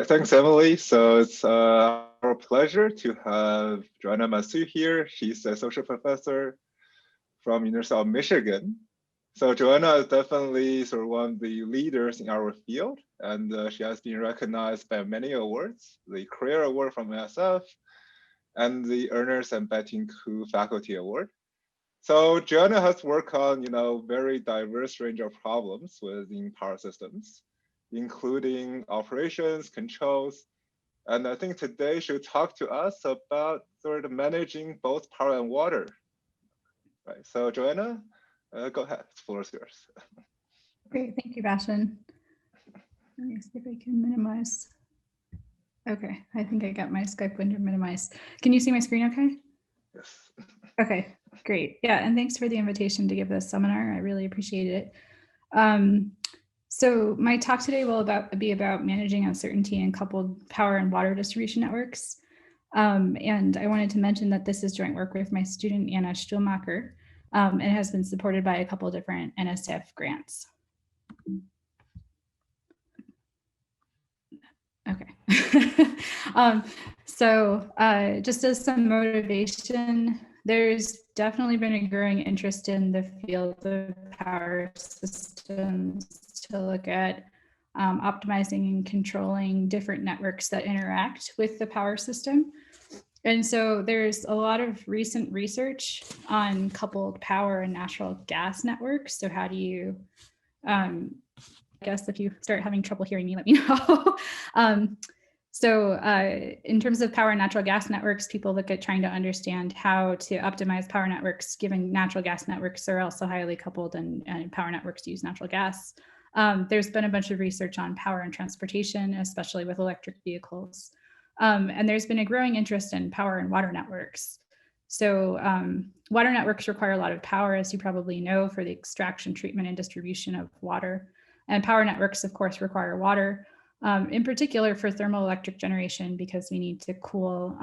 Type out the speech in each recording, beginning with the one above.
right, thanks, Emily. So it's our pleasure to have Johanna Mathieu here. She's a social professor from University of Michigan. So Johanna is definitely sort of one of the leaders in our field, and she has been recognized by many awards, the Career Award from SF, and the Ernest and Betting Koo Faculty Award. So Johanna has worked on, very diverse range of problems within power systems, including operations, controls, and I think today she'll talk to us about sort of managing both power and water. Right. So Johanna, go ahead. The floor is yours. Great. Thank you, Bastian. Let me see if I can minimize. Okay. I think I got my Skype window minimized. Can you see my screen okay? Yes. Okay, great. Yeah, and thanks for the invitation to give this seminar. I really appreciate it. So my talk today will be about managing uncertainty in coupled power and water distribution networks. And I wanted to mention that this is joint work with my student, Anna Stuhlmacher, and has been supported by a couple of different NSF grants. Okay. Just as some motivation, there's definitely been a growing interest in the field of power systems to look at optimizing and controlling different networks that interact with the power system. And so there's a lot of recent research on coupled power and natural gas networks. So how do you, I guess if you start having trouble hearing me, let me know. In terms of power and natural gas networks, people look at trying to understand how to optimize power networks, given natural gas networks are also highly coupled and power networks use natural gas. There's been a bunch of research on power and transportation, especially with electric vehicles. And there's been a growing interest in power and water networks. So water networks require a lot of power, as you probably know, for the extraction, treatment, and distribution of water. And power networks, of course, require water, in particular for thermoelectric generation, because we need to cool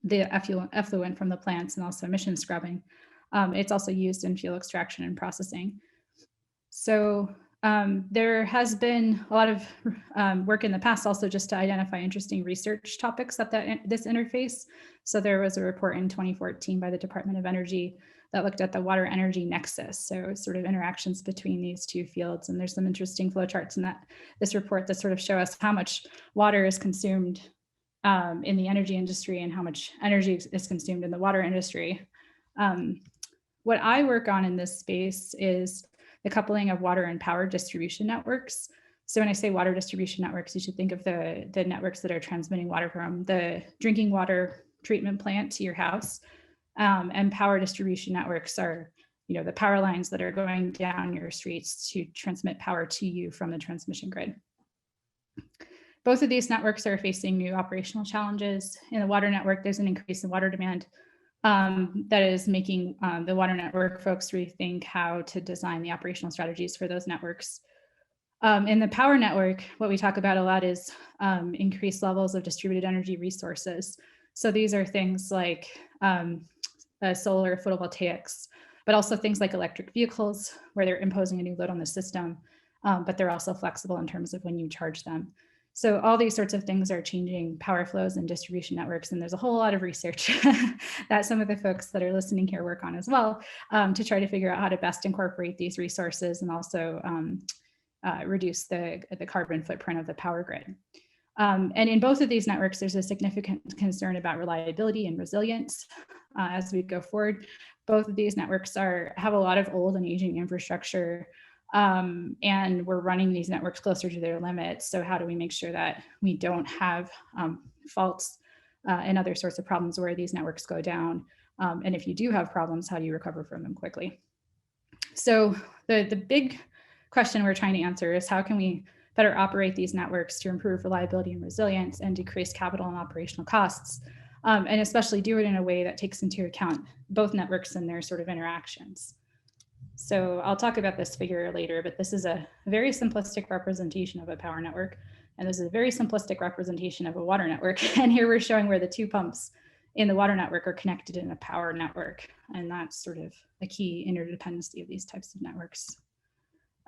the effluent from the plants and also emission scrubbing. It's also used in fuel extraction and processing. So there has been a lot of work in the past also just to identify interesting research topics at this interface. So there was a report in 2014 by the Department of Energy that looked at the water energy nexus, so sort of interactions between these two fields. And there's some interesting flowcharts in this report that sort of show us how much water is consumed in the energy industry and how much energy is consumed in the water industry. What I work on in this space is the coupling of water and power distribution networks. So when I say water distribution networks, you should think of the networks that are transmitting water from the drinking water treatment plant to your house. And power distribution networks are, the power lines that are going down your streets to transmit power to you from the transmission grid. Both of these networks are facing new operational challenges. In the water network, there's an increase in water demand that is making the water network folks rethink how to design the operational strategies for those networks. In the power network, what we talk about a lot is increased levels of distributed energy resources. So these are things like solar photovoltaics, but also things like electric vehicles, where they're imposing a new load on the system, but they're also flexible in terms of when you charge them. So all these sorts of things are changing power flows and distribution networks. And there's a whole lot of research that some of the folks that are listening here work on as well, to try to figure out how to best incorporate these resources and also reduce the carbon footprint of the power grid. And in both of these networks, there's a significant concern about reliability and resilience as we go forward. Both of these networks have a lot of old and aging infrastructure, and we're running these networks closer to their limits. So how do we make sure that we don't have faults and other sorts of problems where these networks go down? And if you do have problems, how do you recover from them quickly? So the big question we're trying to answer is how can we better operate these networks to improve reliability and resilience and decrease capital and operational costs, and especially do it in a way that takes into account both networks and their sort of interactions. So I'll talk about this figure later, but this is a very simplistic representation of a power network. And this is a very simplistic representation of a water network. And here we're showing where the two pumps in the water network are connected in a power network. And that's sort of a key interdependency of these types of networks.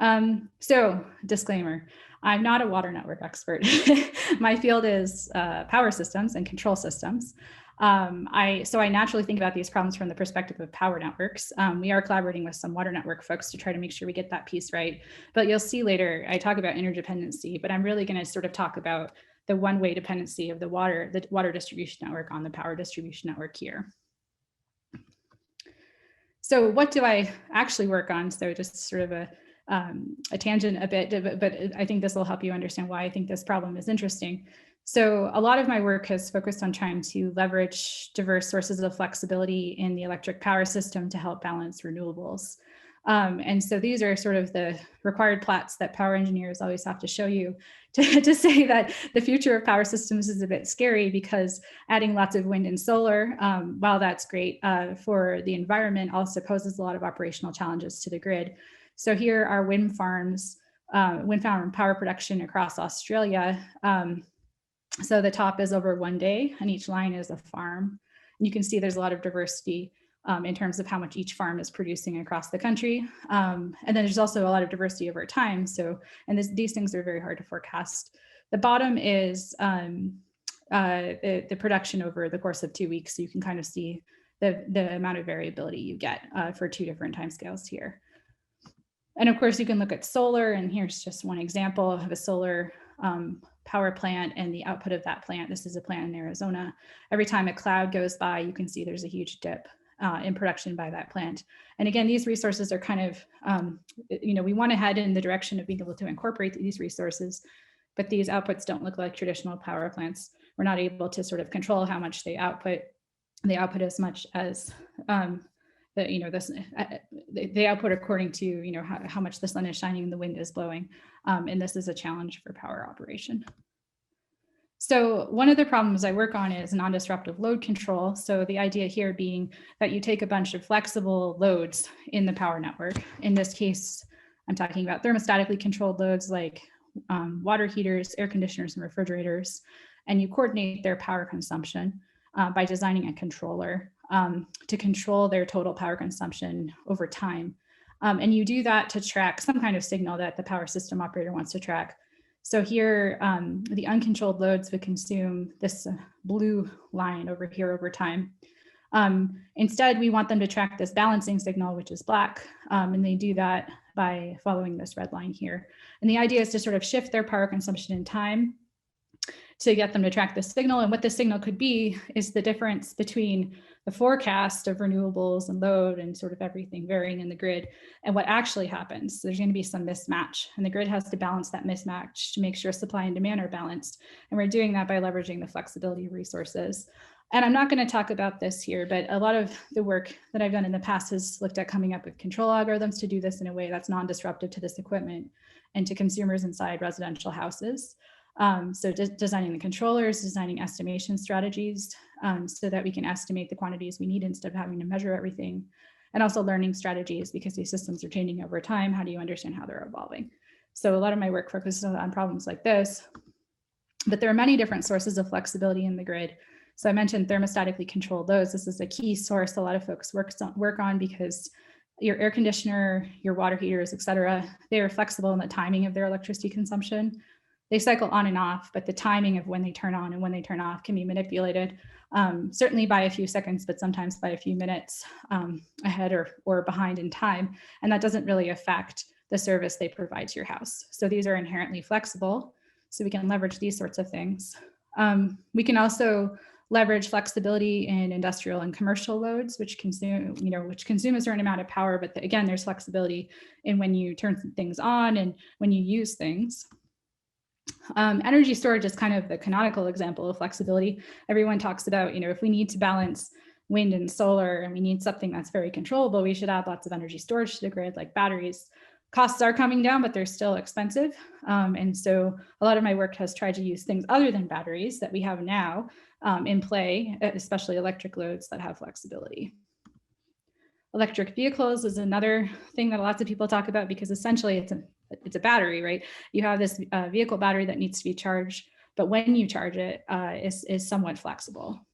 So disclaimer, I'm not a water network expert. My field is power systems and control systems. So I naturally think about these problems from the perspective of power networks. We are collaborating with some water network folks to try to make sure we get that piece right. But you'll see later, I talk about interdependency, but I'm really going to sort of talk about the one-way dependency of the water distribution network on the power distribution network here. So what do I actually work on? So just sort of a tangent a bit, but I think this will help you understand why I think this problem is interesting. So a lot of my work has focused on trying to leverage diverse sources of flexibility in the electric power system to help balance renewables. And so these are sort of the required plots that power engineers always have to show you to say that the future of power systems is a bit scary, because adding lots of wind and solar, while that's great for the environment, also poses a lot of operational challenges to the grid. So here are wind farm power production across Australia. So the top is over 1 day, and each line is a farm. And you can see there's a lot of diversity in terms of how much each farm is producing across the country. And then there's also a lot of diversity over time. So, and these things are very hard to forecast. The bottom is the production over the course of 2 weeks. So you can kind of see the amount of variability you get for 2 different timescales here. And of course, you can look at solar, and here's just one example of a solar power plant and the output of that plant. This is a plant in Arizona. Every time a cloud goes by, you can see there's a huge dip in production by that plant. And again, these resources are kind of, we want to head in the direction of being able to incorporate these resources, but these outputs don't look like traditional power plants. We're not able to sort of control how much they output. They output as much as they output according to how much the sun is shining and the wind is blowing, and this is a challenge for power operation. So one of the problems I work on is non-disruptive load control. So the idea here being that you take a bunch of flexible loads in the power network. In this case, I'm talking about thermostatically controlled loads like water heaters, air conditioners, and refrigerators, and you coordinate their power consumption by designing a controller to control their total power consumption over time. And you do that to track some kind of signal that the power system operator wants to track. So here, the uncontrolled loads would consume this blue line over here over time. Instead, we want them to track this balancing signal, which is black, and they do that by following this red line here. And the idea is to sort of shift their power consumption in time to get them to track this signal. And what this signal could be is the difference between the forecast of renewables and load and sort of everything varying in the grid and what actually happens. So there's going to be some mismatch, and the grid has to balance that mismatch to make sure supply and demand are balanced. And we're doing that by leveraging the flexibility of resources. And I'm not going to talk about this here, but a lot of the work that I've done in the past has looked at coming up with control algorithms to do this in a way that's non-disruptive to this equipment and to consumers inside residential houses. So designing the controllers, designing estimation strategies so that we can estimate the quantities we need instead of having to measure everything, and also learning strategies because these systems are changing over time. How do you understand how they're evolving? So a lot of my work focuses on problems like this, but there are many different sources of flexibility in the grid. So I mentioned thermostatically controlled loads. This is a key source a lot of folks work on because your air conditioner, your water heaters, et cetera, they are flexible in the timing of their electricity consumption. They cycle on and off, but the timing of when they turn on and when they turn off can be manipulated, certainly by a few seconds, but sometimes by a few minutes ahead or behind in time. And that doesn't really affect the service they provide to your house. So these are inherently flexible. So we can leverage these sorts of things. We can also leverage flexibility in industrial and commercial loads, which consume a certain amount of power, but again, there's flexibility in when you turn things on and when you use things. Energy storage is kind of the canonical example of flexibility. Everyone talks about, if we need to balance wind and solar and we need something that's very controllable, we should add lots of energy storage to the grid, like batteries. Costs are coming down, but they're still expensive. And so a lot of my work has tried to use things other than batteries that we have now in play, especially electric loads that have flexibility. Electric vehicles is another thing that lots of people talk about because essentially it's a battery, right? You have this vehicle battery that needs to be charged, but when you charge it is somewhat flexible.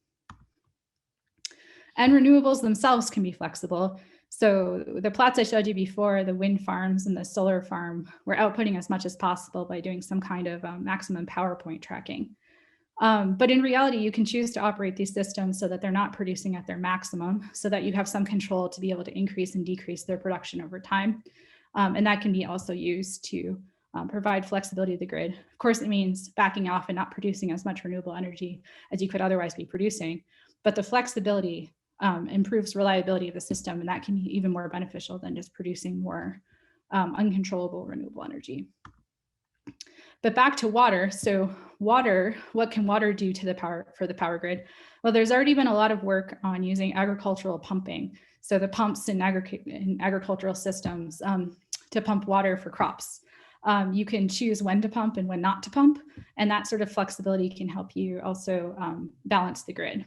And renewables themselves can be flexible. So the plots I showed you before, the wind farms and the solar farm, were outputting as much as possible by doing some kind of maximum power point tracking. But in reality, you can choose to operate these systems so that they're not producing at their maximum, so that you have some control to be able to increase and decrease their production over time. And that can be also used to provide flexibility to the grid. Of course, it means backing off and not producing as much renewable energy as you could otherwise be producing. But the flexibility improves reliability of the system, and that can be even more beneficial than just producing more uncontrollable renewable energy. But back to water. So water, what can water do to the power grid? Well, there's already been a lot of work on using agricultural pumping. So the pumps in agricultural systems to pump water for crops. You can choose when to pump and when not to pump. And that sort of flexibility can help you also balance the grid.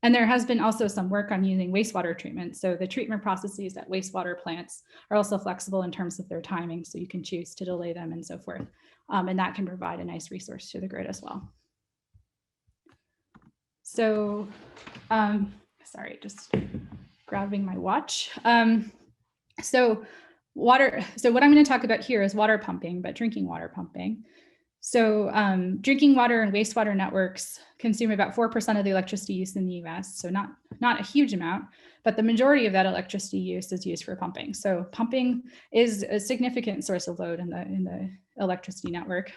And there has been also some work on using wastewater treatment. So the treatment processes at wastewater plants are also flexible in terms of their timing. So you can choose to delay them and so forth. And that can provide a nice resource to the grid as well. So, sorry, just grabbing my watch. So what I'm going to talk about here is water pumping, but drinking water pumping. So drinking water and wastewater networks consume about 4% of the electricity use in the US. So not a huge amount, but the majority of that electricity use is used for pumping. So pumping is a significant source of load in the electricity network.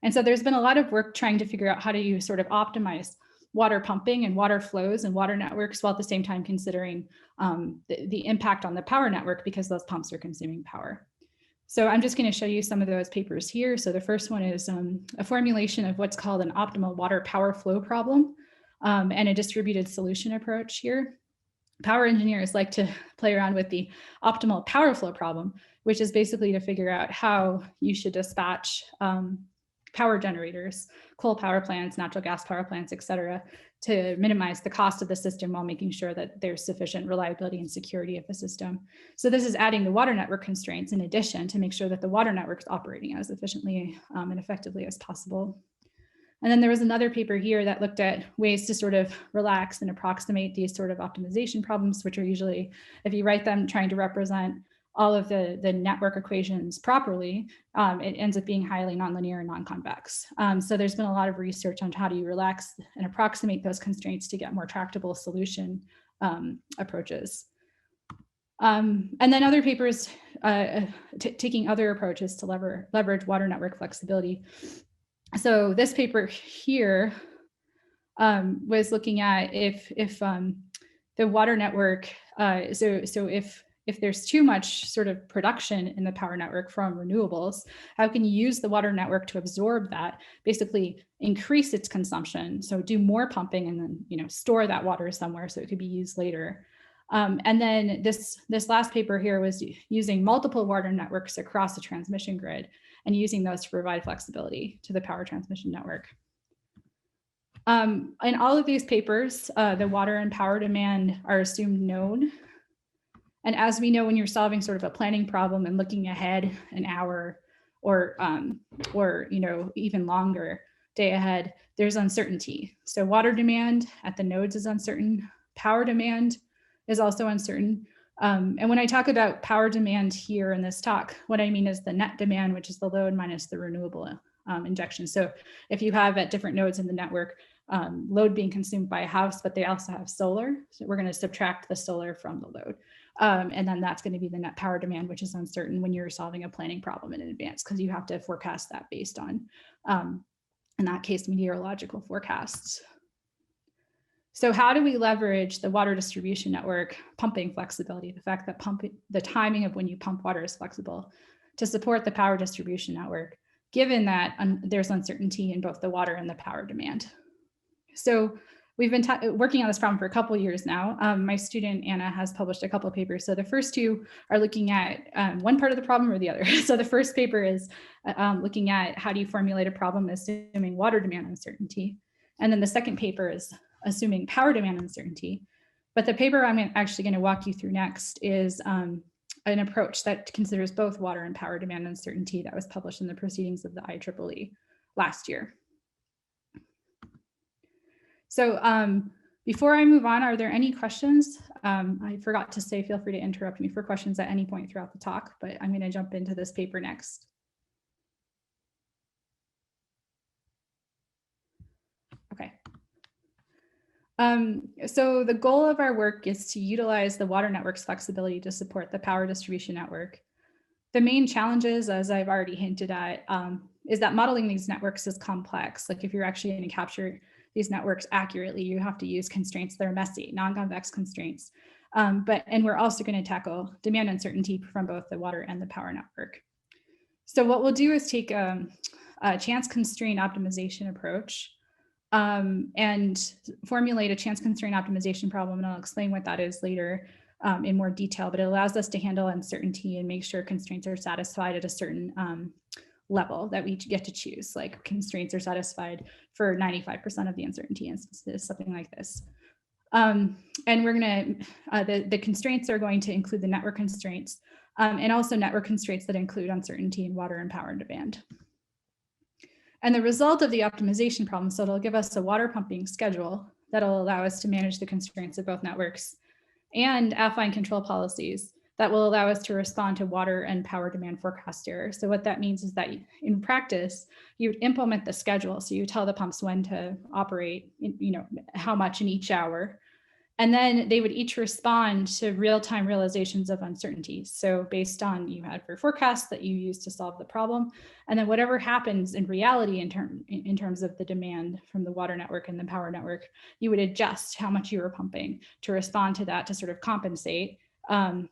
And so there's been a lot of work trying to figure out how do you sort of optimize water pumping and water flows and water networks while at the same time considering the impact on the power network because those pumps are consuming power. So I'm just going to show you some of those papers here. So the first one is a formulation of what's called an optimal water power flow problem and a distributed solution approach here. Power engineers like to play around with the optimal power flow problem, which is basically to figure out how you should dispatch power generators, coal power plants, natural gas power plants, et cetera, to minimize the cost of the system while making sure that there's sufficient reliability and security of the system. So this is adding the water network constraints in addition to make sure that the water network is operating as efficiently and effectively as possible. And then there was another paper here that looked at ways to sort of relax and approximate these sort of optimization problems, which are usually, if you write them trying to represent all of the network equations properly, it ends up being highly nonlinear and non-convex. So there's been a lot of research on how do you relax and approximate those constraints to get more tractable solution approaches. And then other papers taking other approaches to leverage water network flexibility. So this paper here was looking at if the water network, if there's too much sort of production in the power network from renewables, how can you use the water network to absorb that, basically increase its consumption, so do more pumping and then store that water somewhere so it could be used later. And then this last paper here was using multiple water networks across the transmission grid and using those to provide flexibility to the power transmission network. In all of these papers, the water and power demand are assumed known. And as we know, when you're solving sort of a planning problem and looking ahead an hour or even longer day ahead, there's uncertainty. So water demand at the nodes is uncertain. Power demand is also uncertain. And when I talk about power demand here in this talk, what I mean is the net demand, which is the load minus the renewable injection. So if you have at different nodes in the network, load being consumed by a house, but they also have solar. So we're going to subtract the solar from the load. And then that's going to be the net power demand, which is uncertain when you're solving a planning problem in advance, because you have to forecast that based on, in that case, meteorological forecasts. So how do we leverage the water distribution network pumping flexibility, the fact that the timing of when you pump water is flexible, to support the power distribution network, given that there's uncertainty in both the water and the power demand? So we've been working on this problem for a couple of years now. My student, Anna, has published a couple of papers. So the first two are looking at one part of the problem or the other. So the first paper is looking at how do you formulate a problem assuming water demand uncertainty. And then the second paper is assuming power demand uncertainty. But the paper I'm actually going to walk you through next is an approach that considers both water and power demand uncertainty that was published in the proceedings of the IEEE last year. So Before I move on, are there any questions? I forgot to say, feel free to interrupt me for questions at any point throughout the talk, but I'm going to jump into this paper next. Okay. So the goal of our work is to utilize the water network's flexibility to support the power distribution network. The main challenges, as I've already hinted at, is that modeling these networks is complex. Like if you're actually going to capture these networks accurately, you have to use constraints that are messy, non-convex constraints. And we're also going to tackle demand uncertainty from both the water and the power network. So what we'll do is take a chance constraint optimization approach and formulate a chance constraint optimization problem. And I'll explain what that is later in more detail, but it allows us to handle uncertainty and make sure constraints are satisfied at a certain level that we get to choose. Like constraints are satisfied for 95% of the uncertainty instances, something like this. And we're going to, the constraints are going to include the network constraints and also network constraints that include uncertainty in water and power demand. And the result of the optimization problem, so it'll give us a water pumping schedule that'll allow us to manage the constraints of both networks and affine control policies that will allow us to respond to water and power demand forecast error. So what that means is that in practice, you would implement the schedule. So you tell the pumps when to operate, how much in each hour. And then they would each respond to real-time realizations of uncertainties. So based on you had your forecast that you used to solve the problem, and then whatever happens in reality in terms of the demand from the water network and the power network, you would adjust how much you were pumping to respond to that to sort of compensate. And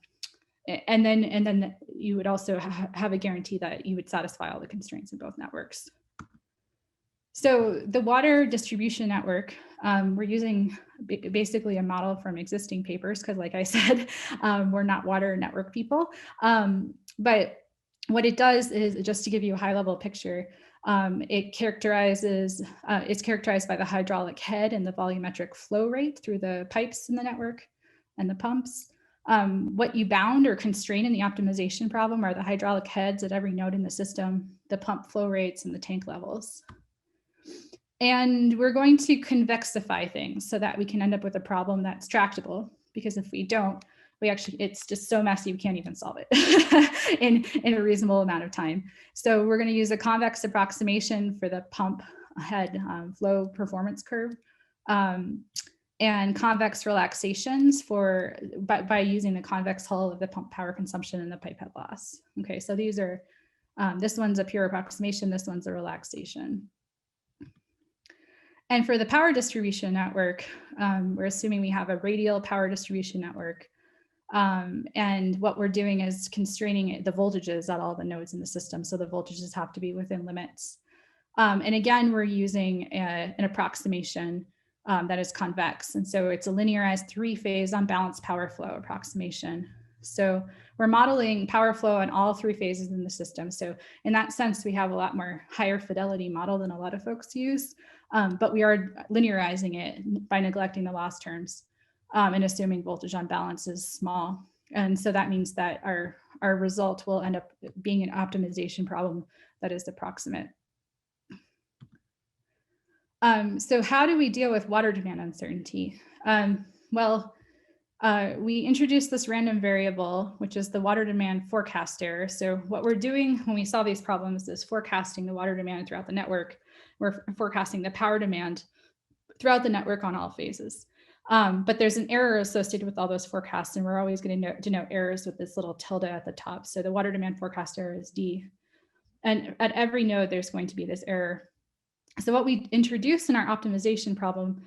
then you would also have a guarantee that you would satisfy all the constraints in both networks. So the water distribution network, we're using basically a model from existing papers because like I said, we're not water network people. But what it does is, just to give you a high level picture, it's characterized by the hydraulic head and the volumetric flow rate through the pipes in the network and the pumps. What you bound or constrain in the optimization problem are the hydraulic heads at every node in the system, the pump flow rates, and the tank levels. And we're going to convexify things so that we can end up with a problem that's tractable, because if we don't, it's just so messy we can't even solve it in a reasonable amount of time. So we're going to use a convex approximation for the pump head flow performance curve, and convex relaxations by using the convex hull of the pump power consumption and the pipe head loss. Okay, so these are, this one's a pure approximation, this one's a relaxation. And for the power distribution network, we're assuming we have a radial power distribution network. And what we're doing is constraining the voltages at all the nodes in the system. So the voltages have to be within limits. And again, we're using an approximation that is convex. And so it's a linearized three-phase unbalanced power flow approximation. So we're modeling power flow on all three phases in the system. So in that sense, we have a lot more higher fidelity model than a lot of folks use, but we are linearizing it by neglecting the loss terms and assuming voltage on balance is small. And so that means that our result will end up being an optimization problem that is approximate. So how do we deal with water demand uncertainty? We introduced this random variable, which is the water demand forecast error. So what we're doing when we solve these problems is forecasting the water demand throughout the network. We're forecasting the power demand throughout the network on all phases. But there's an error associated with all those forecasts, and we're always going to denote errors with this little tilde at the top. So the water demand forecast error is D. And at every node, there's going to be this error. So what we introduce in our optimization problem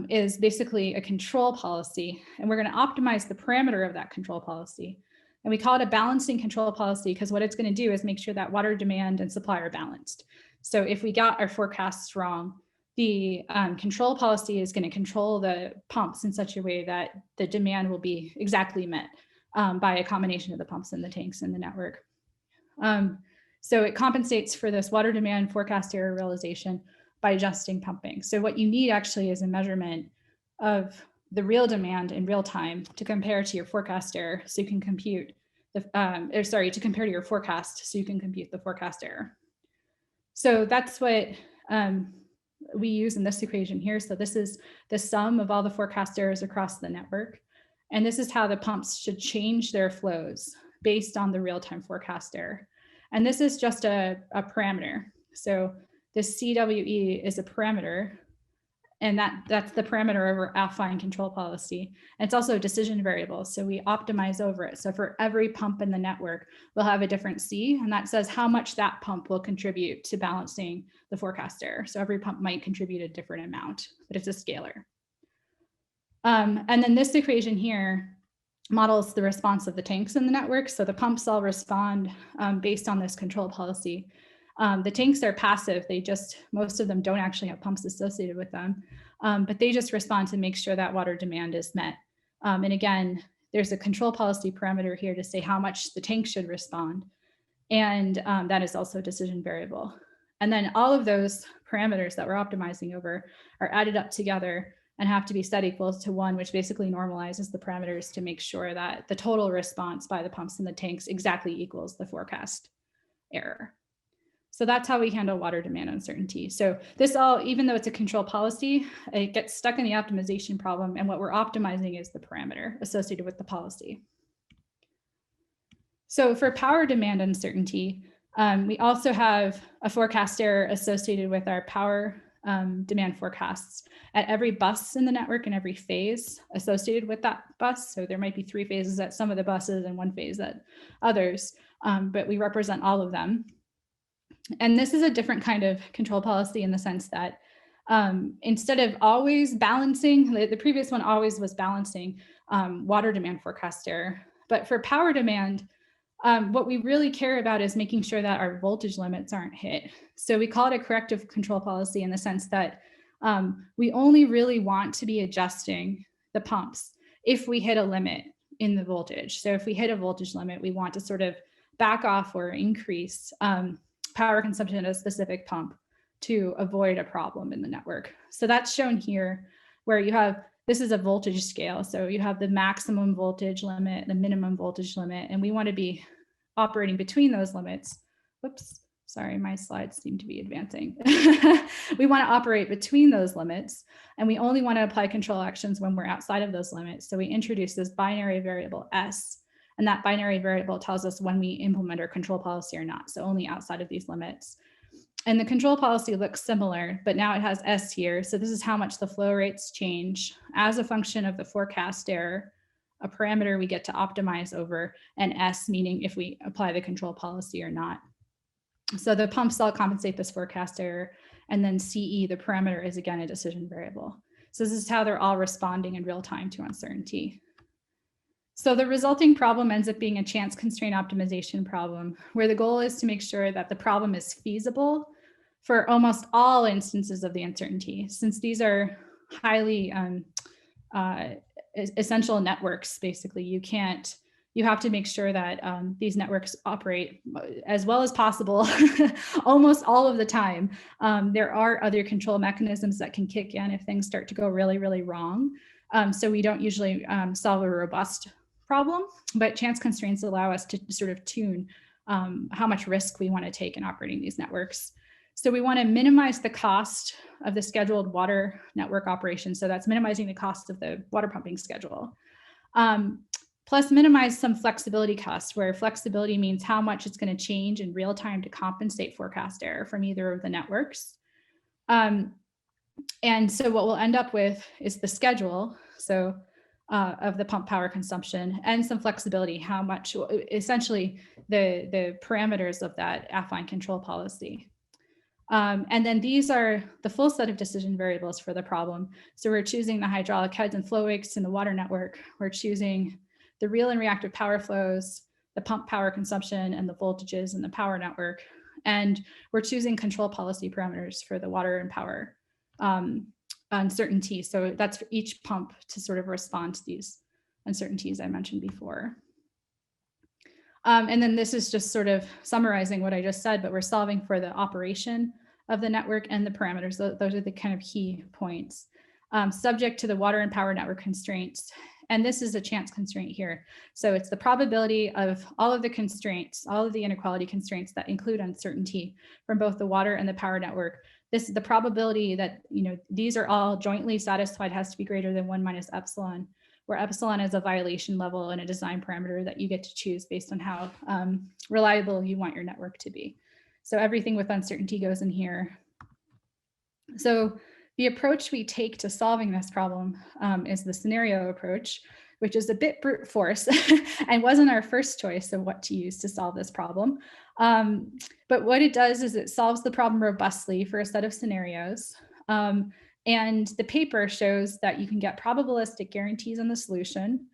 is basically a control policy, and we're going to optimize the parameter of that control policy. And we call it a balancing control policy because what it's going to do is make sure that water demand and supply are balanced. So if we got our forecasts wrong, the control policy is going to control the pumps in such a way that the demand will be exactly met by a combination of the pumps and the tanks in the network. So it compensates for this water demand forecast error realization by adjusting pumping. So what you need actually is a measurement of the real demand in real time to compare to your forecast error so you can compute the, to compare to your forecast so you can compute the forecast error. So that's what we use in this equation here. So this is the sum of all the forecast errors across the network. And this is how the pumps should change their flows based on the real-time forecast error. And this is just a parameter. So this CWE is a parameter, and that's the parameter over affine control policy. And it's also a decision variable, so we optimize over it. So for every pump in the network, we'll have a different C, and that says how much that pump will contribute to balancing the forecast error. So every pump might contribute a different amount, but it's a scalar. And then this equation here models the response of the tanks in the network. So the pumps all respond based on this control policy. The tanks are passive. Most of them don't actually have pumps associated with them, but they just respond to make sure that water demand is met. And again, there's a control policy parameter here to say how much the tank should respond. And that is also a decision variable. And then all of those parameters that we're optimizing over are added up together and have to be set equal to 1, which basically normalizes the parameters to make sure that the total response by the pumps in the tanks exactly equals the forecast error. So that's how we handle water demand uncertainty. So this all, even though it's a control policy, it gets stuck in the optimization problem, and what we're optimizing is the parameter associated with the policy. So for power demand uncertainty, we also have a forecast error associated with our power demand forecasts at every bus in the network and every phase associated with that bus. So there might be 3 phases at some of the buses and 1 phase at others, but we represent all of them. And this is a different kind of control policy in the sense that instead of always balancing, the previous one always was balancing water demand forecast error. But for power demand, what we really care about is making sure that our voltage limits aren't hit. So we call it a corrective control policy in the sense that we only really want to be adjusting the pumps if we hit a limit in the voltage. So if we hit a voltage limit, we want to sort of back off or increase power consumption at a specific pump to avoid a problem in the network. So that's shown here where you have, this is a voltage scale. So you have the maximum voltage limit, the minimum voltage limit, and we want to be operating between those limits. Whoops, sorry, my slides seem to be advancing. We want to operate between those limits, and we only want to apply control actions when we're outside of those limits. So we introduce this binary variable S, and that binary variable tells us when we implement our control policy or not, so only outside of these limits. And the control policy looks similar, but now it has S here. So this is how much the flow rates change as a function of the forecast error, a parameter we get to optimize over, and S meaning if we apply the control policy or not. So the pumps all compensate this forecast error, and then CE, the parameter, is again a decision variable. So this is how they're all responding in real time to uncertainty. So the resulting problem ends up being a chance constraint optimization problem, where the goal is to make sure that the problem is feasible for almost all instances of the uncertainty, since these are highly essential networks. Basically, you have to make sure that these networks operate as well as possible almost all of the time. There are other control mechanisms that can kick in if things start to go really, really wrong. So we don't usually solve a robust problem, but chance constraints allow us to sort of tune how much risk we want to take in operating these networks. So we want to minimize the cost of the scheduled water network operation. So that's minimizing the cost of the water pumping schedule. Plus minimize some flexibility costs, where flexibility means how much it's going to change in real time to compensate forecast error from either of the networks. And so what we'll end up with is the schedule. So of the pump power consumption and some flexibility, how much, essentially the parameters of that affine control policy. And then these are the full set of decision variables for the problem. So we're choosing the hydraulic heads and flow rates in the water network. We're choosing the real and reactive power flows, the pump power consumption, and the voltages in the power network. And we're choosing control policy parameters for the water and power uncertainty. So that's for each pump to sort of respond to these uncertainties I mentioned before. And then this is just sort of summarizing what I just said, but we're solving for the operation of the network and the parameters. Those are the kind of key points. Subject to the water and power network constraints. And this is a chance constraint here. So it's the probability of all of the constraints, all of the inequality constraints that include uncertainty from both the water and the power network. this is the probability that, these are all jointly satisfied has to be greater than 1 minus epsilon, where epsilon is a violation level and a design parameter that you get to choose based on how reliable you want your network to be. So everything with uncertainty goes in here. So the approach we take to solving this problem is the scenario approach, which is a bit brute force and wasn't our first choice of what to use to solve this problem. But what it does is it solves the problem robustly for a set of scenarios. And the paper shows that you can get probabilistic guarantees on the solution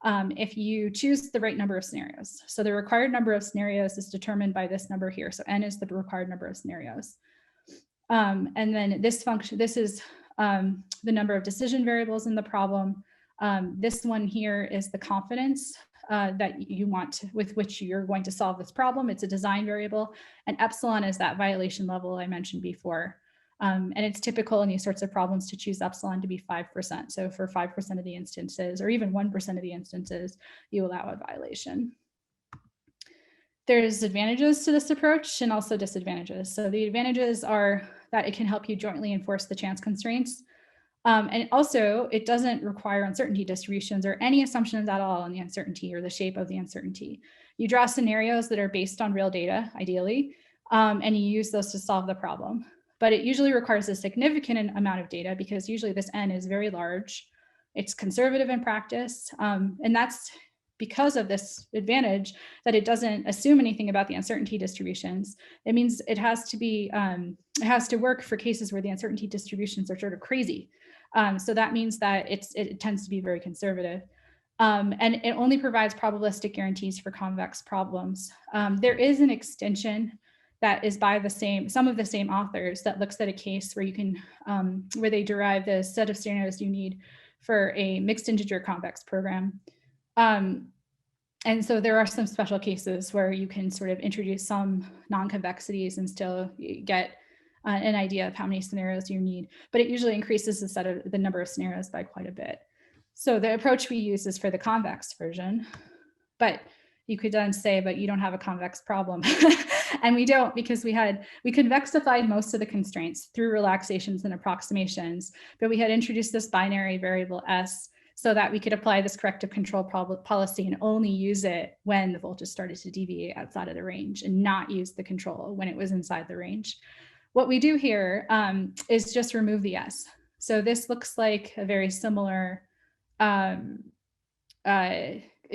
if you choose the right number of scenarios. So the required number of scenarios is determined by this number here. So n is the required number of scenarios. And then this function, this is the number of decision variables in the problem. This one here is the confidence that you want with which you're going to solve this problem. It's a design variable, and epsilon is that violation level I mentioned before. And it's typical in these sorts of problems to choose epsilon to be 5%. So for 5% of the instances, or even 1% of the instances, you allow a violation. There's advantages to this approach and also disadvantages. So the advantages are that it can help you jointly enforce the chance constraints. And also, it doesn't require uncertainty distributions or any assumptions at all on the uncertainty or the shape of the uncertainty. You draw scenarios that are based on real data, ideally, and you use those to solve the problem. But it usually requires a significant amount of data because usually this n is very large. It's conservative in practice, and that's because of this advantage that it doesn't assume anything about the uncertainty distributions. It means it has to be, it has to work for cases where the uncertainty distributions are sort of crazy. So that means that it tends to be very conservative. And it only provides probabilistic guarantees for convex problems. There is an extension that is by some of the same authors that looks at a case where you can, where they derive the set of scenarios you need for a mixed integer convex program. And so there are some special cases where you can sort of introduce some non-convexities and still get an idea of how many scenarios you need, but it usually increases the number of scenarios by quite a bit. So the approach we use is for the convex version, but you could then say, but you don't have a convex problem. And we don't, because we convexified most of the constraints through relaxations and approximations, but we had introduced this binary variable S so that we could apply this corrective control policy and only use it when the voltage started to deviate outside of the range and not use the control when it was inside the range. What we do here is just remove the S. So this looks like a very similar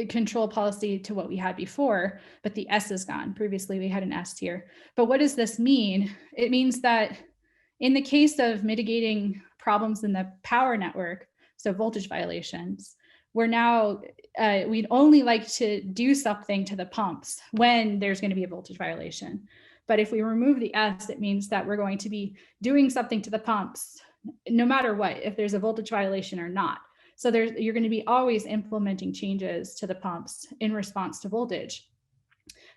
control policy to what we had before, but the S is gone. Previously, we had an S here. But what does this mean? It means that in the case of mitigating problems in the power network, so voltage violations, we're now, we'd only like to do something to the pumps when there's going to be a voltage violation. But if we remove the S, it means that we're going to be doing something to the pumps, no matter what, if there's a voltage violation or not. So you're going to be always implementing changes to the pumps in response to voltage.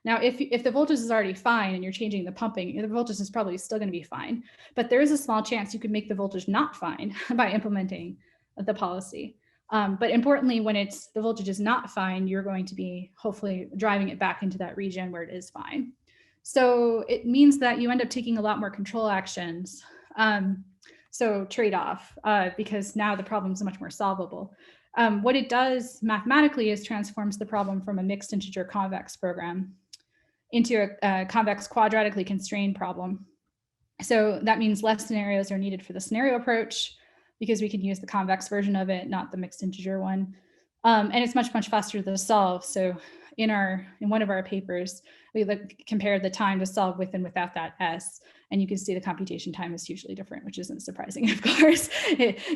Now, if the voltage is already fine and you're changing the pumping, the voltage is probably still going to be fine. But there is a small chance you could make the voltage not fine by implementing the policy. But importantly, when the voltage is not fine, you're going to be hopefully driving it back into that region where it is fine. So it means that you end up taking a lot more control actions. So trade-off, because now the problem is much more solvable. What it does mathematically is transforms the problem from a mixed integer convex program into a convex quadratically constrained problem. So that means less scenarios are needed for the scenario approach because we can use the convex version of it, not the mixed integer one. And it's much, much faster to solve. So in one of our papers, we compared the time to solve with and without that S, and you can see the computation time is hugely different, which isn't surprising, of course,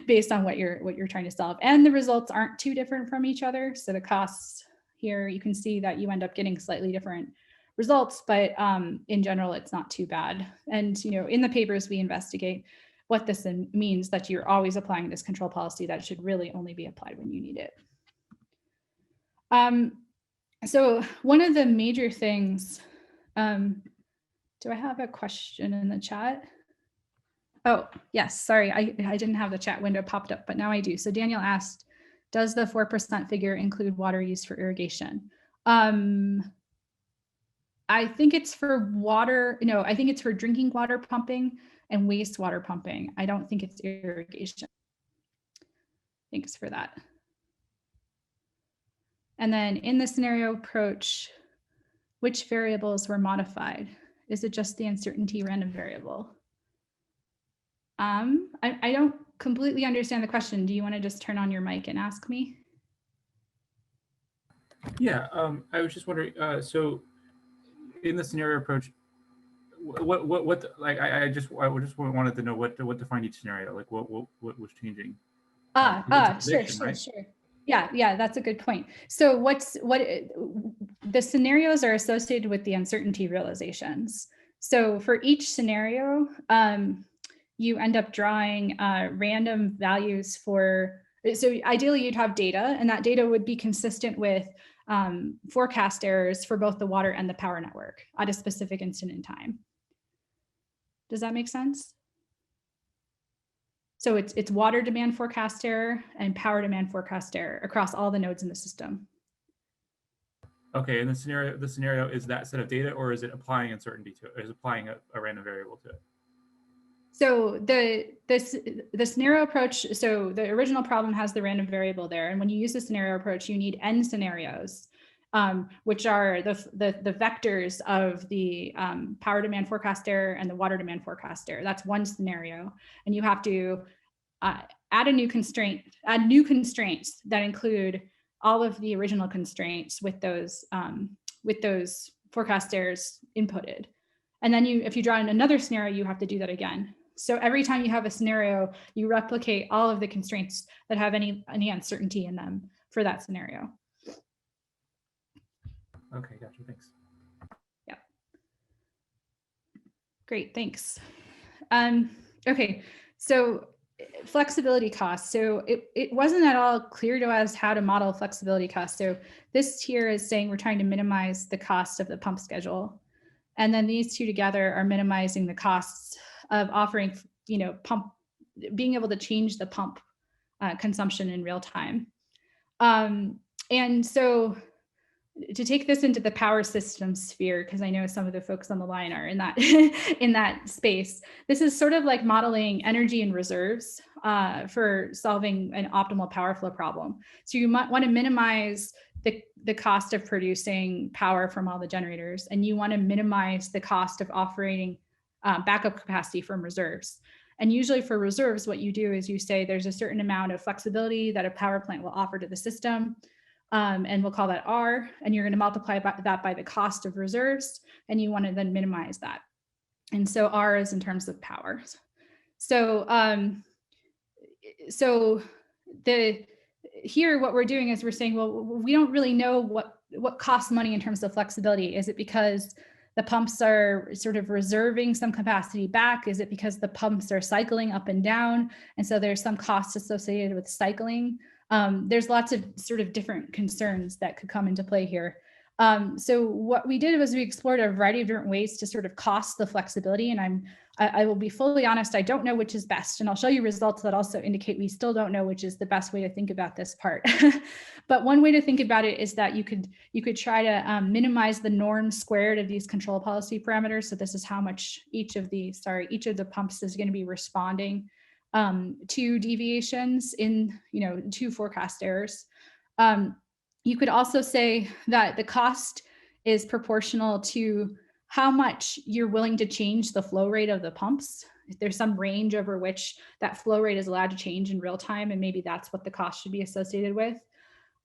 based on what you're trying to solve. And the results aren't too different from each other. So the costs here, you can see that you end up getting slightly different results, but in general, it's not too bad. And in the papers, we investigate what this means, that you're always applying this control policy that should really only be applied when you need it. So one of the major things, do I have a question in the chat? Oh, yes, sorry, I didn't have the chat window popped up, but now I do. So Daniel asked, does the 4% figure include water used for irrigation? I think it's for water. No, I think it's for drinking water pumping and wastewater pumping. I don't think it's irrigation. Thanks for that. And then in the scenario approach, which variables were modified? Is it just the uncertainty random variable? I don't completely understand the question. Do you want to just turn on your mic and ask me? Yeah, I was just wondering, so in the scenario approach, what like I just wanted to know what defined each scenario, like what was changing. Sure. Yeah, that's a good point. So the scenarios are associated with the uncertainty realizations. So for each scenario, you end up drawing random values for, so ideally you'd have data, and that data would be consistent with forecast errors for both the water and the power network at a specific instant in time. Does that make sense? So it's water demand forecast error and power demand forecast error across all the nodes in the system. Okay, and the scenario is that set of data, or is it applying uncertainty to it? Or is it applying a random variable to it? So the scenario approach, so the original problem has the random variable there. And when you use the scenario approach, you need n scenarios, which are the vectors of the power demand forecast error and the water demand forecast error. That's one scenario. And you have to add new constraints that include all of the original constraints with those forecast errors inputted. And then if you draw in another scenario, you have to do that again. So every time you have a scenario, you replicate all of the constraints that have any uncertainty in them for that scenario. Okay, gotcha, thanks. Yeah. Great, thanks. Okay, so flexibility costs. So it wasn't at all clear to us how to model flexibility costs. So this here is saying we're trying to minimize the cost of the pump schedule. And then these two together are minimizing the costs of offering, being able to change the pump consumption in real time. And so to take this into the power system sphere, because I know some of the folks on the line are in that in that space, this is sort of like modeling energy and reserves for solving an optimal power flow problem. So you might want to minimize the cost of producing power from all the generators, and you want to minimize the cost of operating backup capacity from reserves. And usually for reserves, what you do is you say there's a certain amount of flexibility that a power plant will offer to the system, and we'll call that R, and you're going to multiply that by the cost of reserves, and you want to then minimize that. And so R is in terms of power. So here what we're doing is we're saying, well, we don't really know what costs money in terms of flexibility. Is it because the pumps are sort of reserving some capacity back? Is it because the pumps are cycling up and down, and so there's some costs associated with cycling? There's lots of sort of different concerns that could come into play here. So what we did was we explored a variety of different ways to sort of cost the flexibility, and I will be fully honest, I don't know which is best, and I'll show you results that also indicate we still don't know which is the best way to think about this part. But one way to think about it is that you could try to minimize the norm squared of these control policy parameters. So this is how much each of the pumps is going to be responding to deviations in, to forecast errors. You could also say that the cost is proportional to how much you're willing to change the flow rate of the pumps. There's some range over which that flow rate is allowed to change in real time, and maybe that's what the cost should be associated with.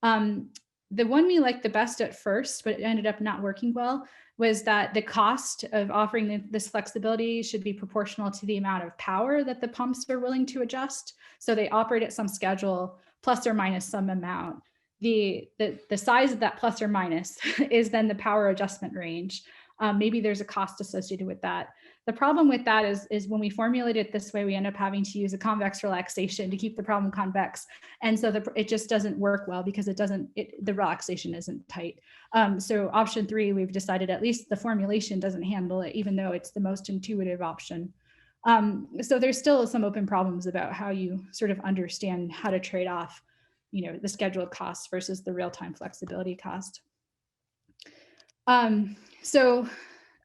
The one we liked the best at first, but it ended up not working well, was that the cost of offering this flexibility should be proportional to the amount of power that the pumps are willing to adjust. So they operate at some schedule plus or minus some amount. The size of that plus or minus is then the power adjustment range. Maybe there's a cost associated with that. The problem with that is when we formulate it this way, we end up having to use a convex relaxation to keep the problem convex. And so it just doesn't work well because the relaxation isn't tight. So option 3, we've decided at least the formulation doesn't handle it, even though it's the most intuitive option. So there's still some open problems about how you sort of understand how to trade off, the scheduled cost versus the real-time flexibility cost. So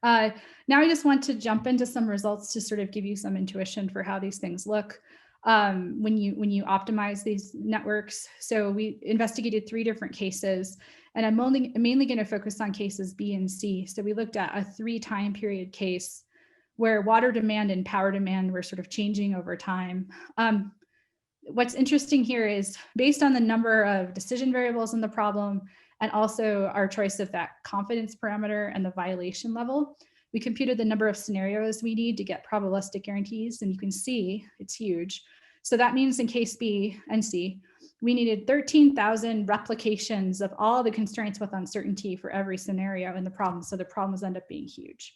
now I just want to jump into some results to sort of give you some intuition for how these things look when you optimize these networks. So we investigated 3 different cases, and I'm mainly going to focus on cases B and C. So we looked at a 3 time period case where water demand and power demand were sort of changing over time. What's interesting here is based on the number of decision variables in the problem and also our choice of that confidence parameter and the violation level, we computed the number of scenarios we need to get probabilistic guarantees, and you can see it's huge. So that means in case B and C, we needed 13,000 replications of all the constraints with uncertainty for every scenario in the problem. So the problems end up being huge.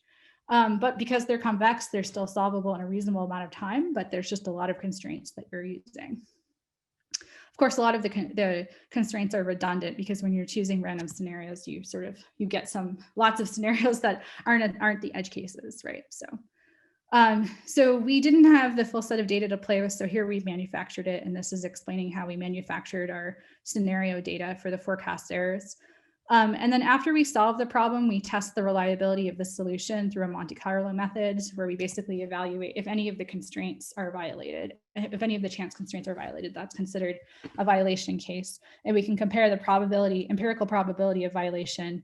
But because they're convex, they're still solvable in a reasonable amount of time, but there's just a lot of constraints that you're using. Of course, a lot of the constraints are redundant because when you're choosing random scenarios, you get lots of scenarios that aren't the edge cases, right? So we didn't have the full set of data to play with, so here we've manufactured it, and this is explaining how we manufactured our scenario data for the forecast errors. And then after we solve the problem, we test the reliability of the solution through a Monte Carlo method, where we basically evaluate if any of the constraints are violated. If any of the chance constraints are violated, that's considered a violation case. And we can compare the empirical probability of violation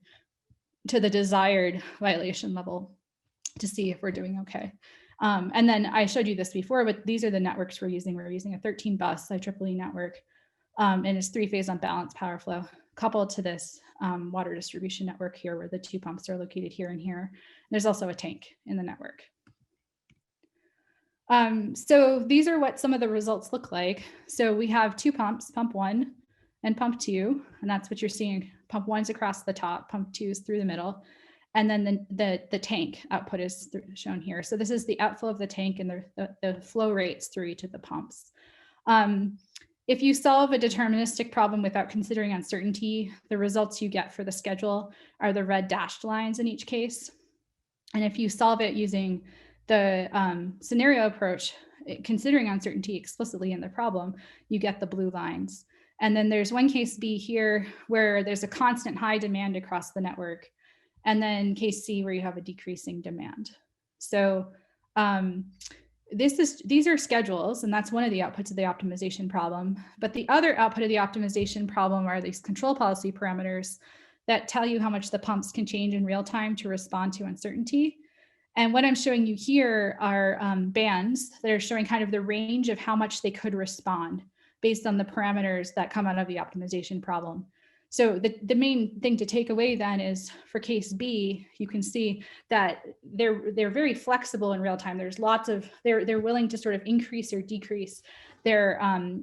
to the desired violation level to see if we're doing okay. And then I showed you this before, but these are the networks we're using. We're using a 13 bus IEEE network, and it's 3-phase unbalanced power flow coupled to this water distribution network here, where the 2 pumps are located here and here. There's also a tank in the network. So these are what some of the results look like. So we have 2 pumps, pump 1 and pump 2, and that's what you're seeing. Pump 1's across the top, pump 2 is through the middle, and then the tank output is shown here. So this is the outflow of the tank and the flow rates through each of the pumps. If you solve a deterministic problem without considering uncertainty, the results you get for the schedule are the red dashed lines in each case. And if you solve it using the scenario approach, considering uncertainty explicitly in the problem, you get the blue lines. And then there's one case B here where there's a constant high demand across the network. And then case C where you have a decreasing demand. So these are schedules, and that's one of the outputs of the optimization problem. But the other output of the optimization problem are these control policy parameters that tell you how much the pumps can change in real time to respond to uncertainty. And what I'm showing you here are bands that are showing kind of the range of how much they could respond based on the parameters that come out of the optimization problem. So the main thing to take away then is for case B, you can see that they're very flexible in real time. There's lots of, they're willing to sort of increase or decrease their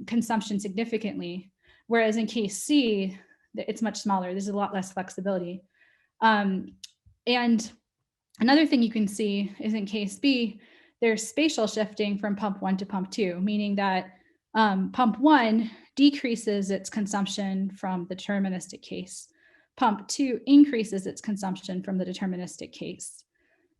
consumption significantly. Whereas in case C, it's much smaller. There's a lot less flexibility. And another thing you can see is in case B, there's spatial shifting from pump 1 to pump 2, meaning that pump 1 decreases its consumption from the deterministic case. Pump 2 increases its consumption from the deterministic case.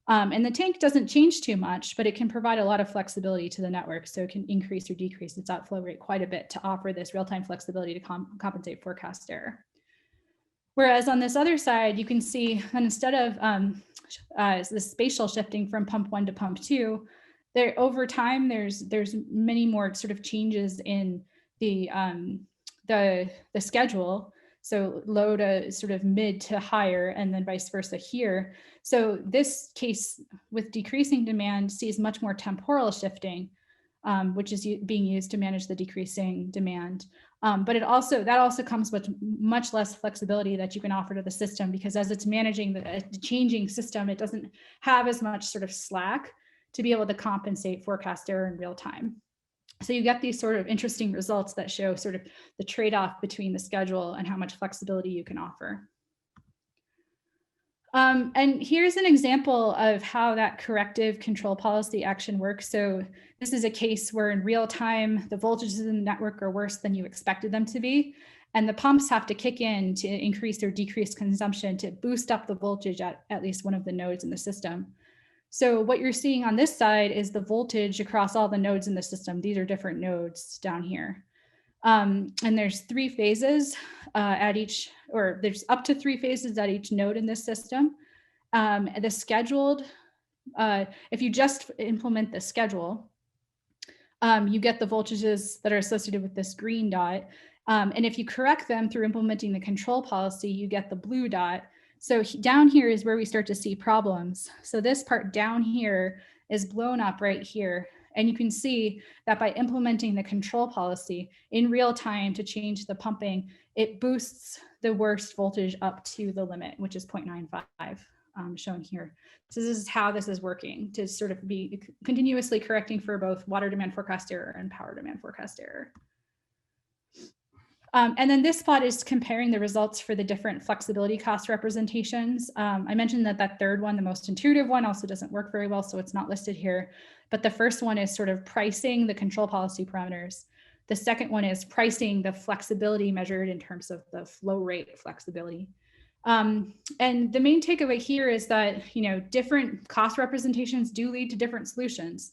And the tank doesn't change too much, but it can provide a lot of flexibility to the network. So it can increase or decrease its outflow rate quite a bit to offer this real-time flexibility to compensate forecast error. Whereas on this other side, you can see that instead of the spatial shifting from pump 1 to pump 2, there over time, there's many more sort of changes in the schedule. So low to sort of mid to higher, and then vice versa here. So this case with decreasing demand sees much more temporal shifting, which is being used to manage the decreasing demand. But that also comes with much less flexibility that you can offer to the system, because as it's managing the changing system, it doesn't have as much sort of slack to be able to compensate forecast error in real time. So you get these sort of interesting results that show sort of the trade-off between the schedule and how much flexibility you can offer. And here's an example of how that corrective control policy action works. So this is a case where in real time, the voltages in the network are worse than you expected them to be. And the pumps have to kick in to increase or decrease consumption to boost up the voltage at least one of the nodes in the system. So what you're seeing on this side is the voltage across all the nodes in the system. These are different nodes down here. And there's 3 phases at each, or there's up to 3 phases at each node in this system. The scheduled, if you just implement the schedule, you get the voltages that are associated with this green dot. And if you correct them through implementing the control policy, you get the blue dot. So down here is where we start to see problems. So this part down here is blown up right here. And you can see that by implementing the control policy in real time to change the pumping, it boosts the worst voltage up to the limit, which is 0.95 shown here. So this is how this is working to sort of be continuously correcting for both water demand forecast error and power demand forecast error. And then this plot is comparing the results for the different flexibility cost representations. I mentioned that that third one, the most intuitive one, also doesn't work very well, so it's not listed here. But the first one is sort of pricing the control policy parameters. The second one is pricing the flexibility measured in terms of the flow rate flexibility. And the main takeaway here is that, you know, different cost representations do lead to different solutions.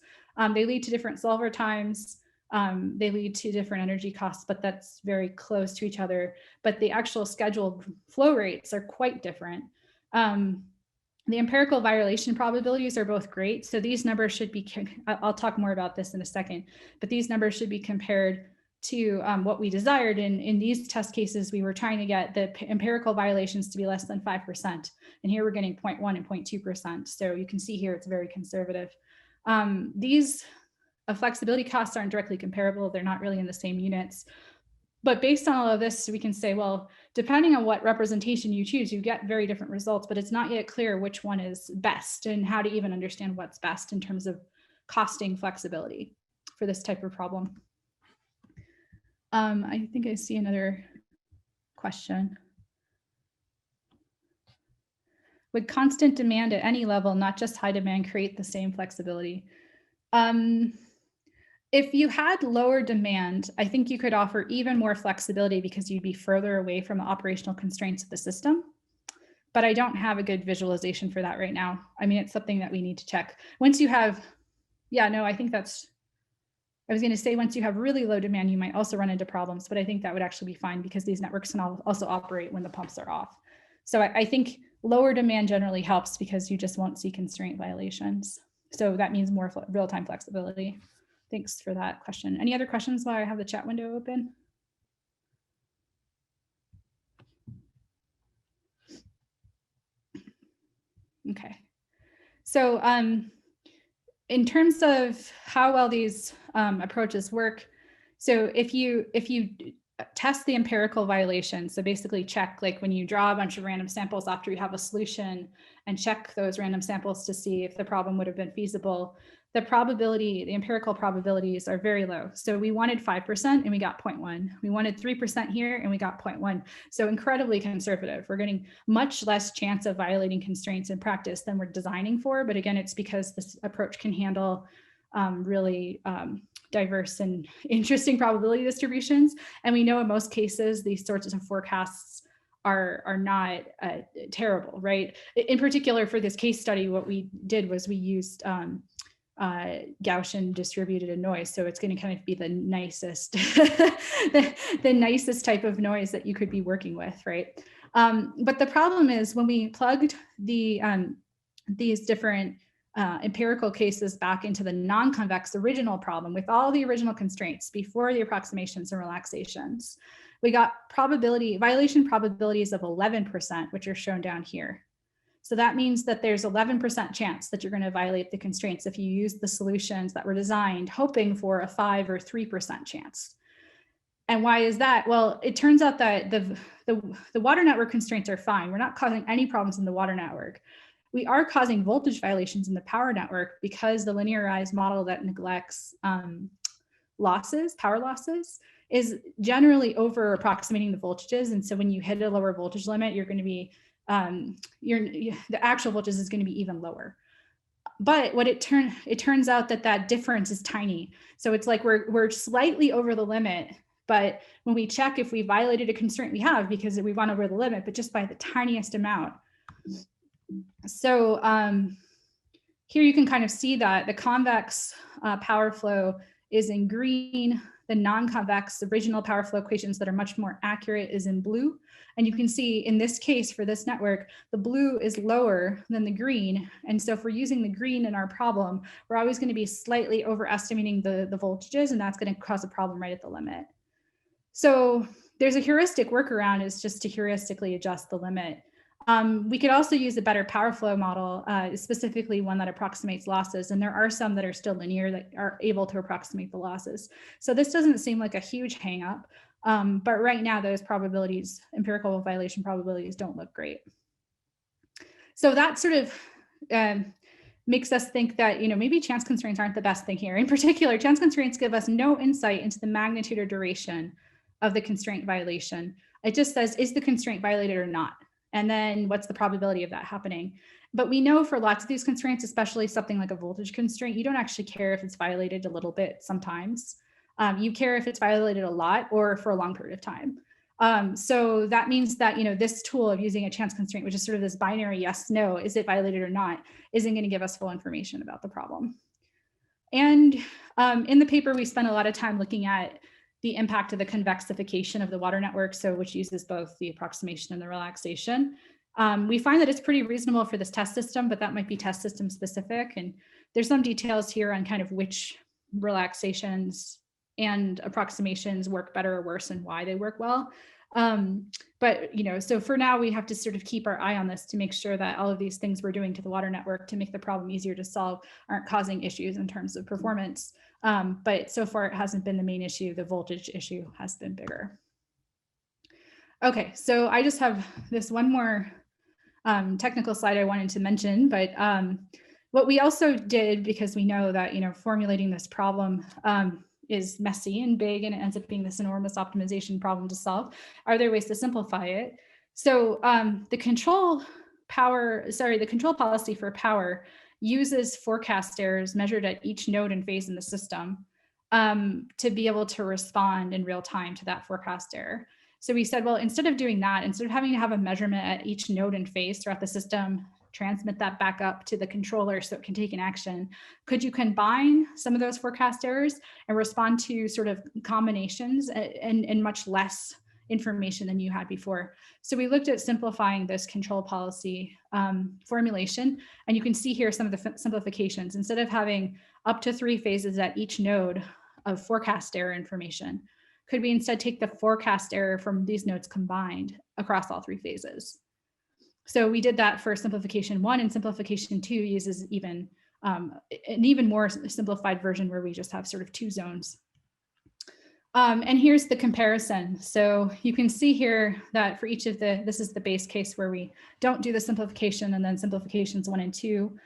They lead to different solver times. They lead to different energy costs, but that's very close to each other. But the actual scheduled flow rates are quite different. The empirical violation probabilities are both great. So these numbers should be, I'll talk more about this in a second, but these numbers should be compared to what we desired. In these test cases, we were trying to get the empirical violations to be less than 5%. And here we're getting 0.1 and 0.2%. So you can see here, it's very conservative. These flexibility costs aren't directly comparable. They're not really in the same units. But based on all of this, we can say, well, depending on what representation you choose, you get very different results, but it's not yet clear which one is best and how to even understand what's best in terms of costing flexibility for this type of problem. I think I see another question. Would constant demand at any level, not just high demand, create the same flexibility? If you had lower demand, I think you could offer even more flexibility because you'd be further away from the operational constraints of the system. But I don't have a good visualization for that right now. I mean, it's something that we need to check. Once you have, yeah, no, I think that's, I was going to say once you have really low demand, you might also run into problems, but I think that would actually be fine because these networks can also operate when the pumps are off. So I think lower demand generally helps because you just won't see constraint violations. So that means more real-time flexibility. Thanks for that question. Any other questions while I have the chat window open? Okay. So in terms of how well these approaches work, so if you test the empirical violation, so basically check, like when you draw a bunch of random samples after you have a solution and check those random samples to see if the problem would have been feasible, the probability, the empirical probabilities are very low. So we wanted 5% and we got 0.1. We wanted 3% here and we got 0.1. So incredibly conservative. We're getting much less chance of violating constraints in practice than we're designing for. But again, it's because this approach can handle really diverse and interesting probability distributions. And we know in most cases, these sorts of forecasts are not terrible, right? In particular, for this case study, what we did was we used Gaussian distributed noise. So it's going to kind of be the nicest, the nicest type of noise that you could be working with, right? But the problem is when we plugged these different empirical cases back into the non-convex original problem with all the original constraints before the approximations and relaxations, we got violation probabilities of 11%, which are shown down here. So that means that there's 11% chance that you're going to violate the constraints if you use the solutions that were designed hoping for a 5 or 3% chance. And why is that? Well, it turns out that the water network constraints are fine. We're not causing any problems in the water network. We are causing voltage violations in the power network because the linearized model that neglects power losses, is generally over approximating the voltages. And so when you hit a lower voltage limit, you're going to be the actual voltage is going to be even lower. But what it turns out that difference is tiny. So it's like we're slightly over the limit, but when we check if we violated a constraint, we have, because we went over the limit, but just by the tiniest amount. So here you can kind of see that the convex power flow is in green, The non-convex original power flow equations that are much more accurate is in blue. And you can see in this case for this network, the blue is lower than the green. And so if we're using the green in our problem, we're always going to be slightly overestimating the voltages, and that's going to cause a problem right at the limit. So there's a heuristic workaround, is just to heuristically adjust the limit. We could also use a better power flow model, specifically one that approximates losses. And there are some that are still linear that are able to approximate the losses. So this doesn't seem like a huge hang up, but right now those probabilities, empirical violation probabilities, don't look great. So that sort of makes us think that, maybe chance constraints aren't the best thing here. In particular, chance constraints give us no insight into the magnitude or duration of the constraint violation. It just says, is the constraint violated or not? And then what's the probability of that happening? But we know for lots of these constraints, especially something like a voltage constraint, you don't actually care if it's violated a little bit sometimes. You care if it's violated a lot or for a long period of time. So that means that, this tool of using a chance constraint, which is sort of this binary yes, no, is it violated or not, isn't going to give us full information about the problem. And in the paper, we spent a lot of time looking at the impact of the convexification of the water network, so which uses both the approximation and the relaxation. We find that it's pretty reasonable for this test system, but that might be test system specific. And there's some details here on kind of which relaxations and approximations work better or worse and why they work well. But, so for now, we have to sort of keep our eye on this to make sure that all of these things we're doing to the water network to make the problem easier to solve aren't causing issues in terms of performance. But so far, it hasn't been the main issue. The voltage issue has been bigger. Okay, so I just have this one more technical slide I wanted to mention, but what we also did, because we know that, formulating this problem is messy and big, and it ends up being this enormous optimization problem to solve. Are there ways to simplify it? So the control policy for power uses forecast errors measured at each node and phase in the system to be able to respond in real time to that forecast error. So we said, well, instead of doing that, instead of having to have a measurement at each node and phase throughout the system, transmit that back up to the controller so it can take an action, could you combine some of those forecast errors and respond to sort of combinations and much less information than you had before? So we looked at simplifying this control policy formulation, and you can see here some of the simplifications. Instead of having up to 3 phases at each node of forecast error information, could we instead take the forecast error from these nodes combined across all 3 phases? So we did that for simplification 1, and simplification 2 uses even an even more simplified version where we just have sort of 2 zones. And here's the comparison. So you can see here that for each of this is the base case where we don't do the simplification, and then simplifications 1 and 2.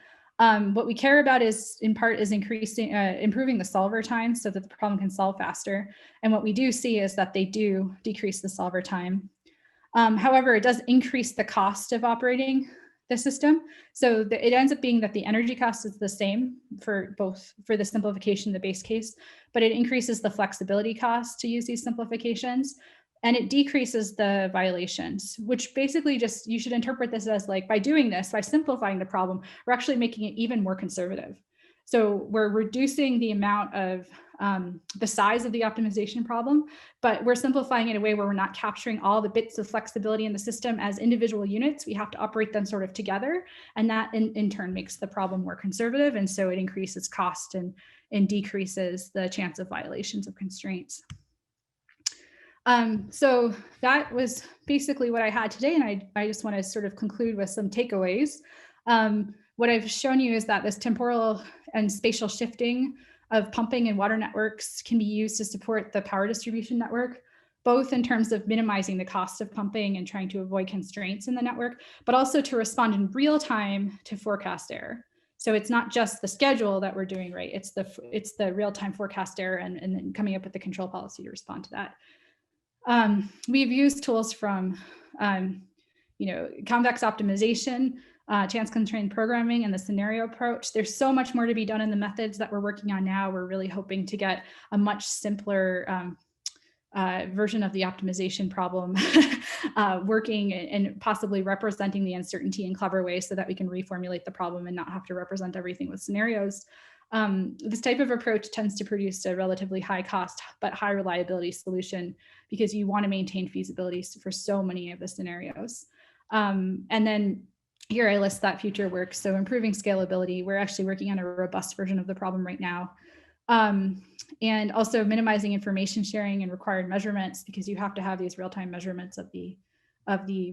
What we care about is, in part, is improving the solver time so that the problem can solve faster. And what we do see is that they do decrease the solver time. However, it does increase the cost of operating the system. So it ends up being that the energy cost is the same for both for the simplification, the base case, but it increases the flexibility cost to use these simplifications, and it decreases the violations, which basically just, you should interpret this as like, by doing this, by simplifying the problem, we're actually making it even more conservative. So we're reducing the amount of the size of the optimization problem, but we're simplifying it in a way where we're not capturing all the bits of flexibility in the system as individual units. We have to operate them sort of together, and that in turn makes the problem more conservative, and so it increases cost and decreases the chance of violations of constraints. So that was basically what I had today, and I just want to sort of conclude with some takeaways. What I've shown you is that this temporal and spatial shifting of pumping and water networks can be used to support the power distribution network, both in terms of minimizing the cost of pumping and trying to avoid constraints in the network, but also to respond in real time to forecast error. So it's not just the schedule that we're doing right, it's the real-time forecast error and then coming up with the control policy to respond to that. We've used tools from convex optimization, chance constrained programming, and the scenario approach. There's so much more to be done in the methods that we're working on now. We're really hoping to get a much simpler version of the optimization problem working and possibly representing the uncertainty in clever ways so that we can reformulate the problem and not have to represent everything with scenarios. This type of approach tends to produce a relatively high cost but high reliability solution because you want to maintain feasibility for so many of the scenarios. And then here I list that future work. So improving scalability, we're actually working on a robust version of the problem right now. And also minimizing information sharing and required measurements, because you have to have these real-time measurements of the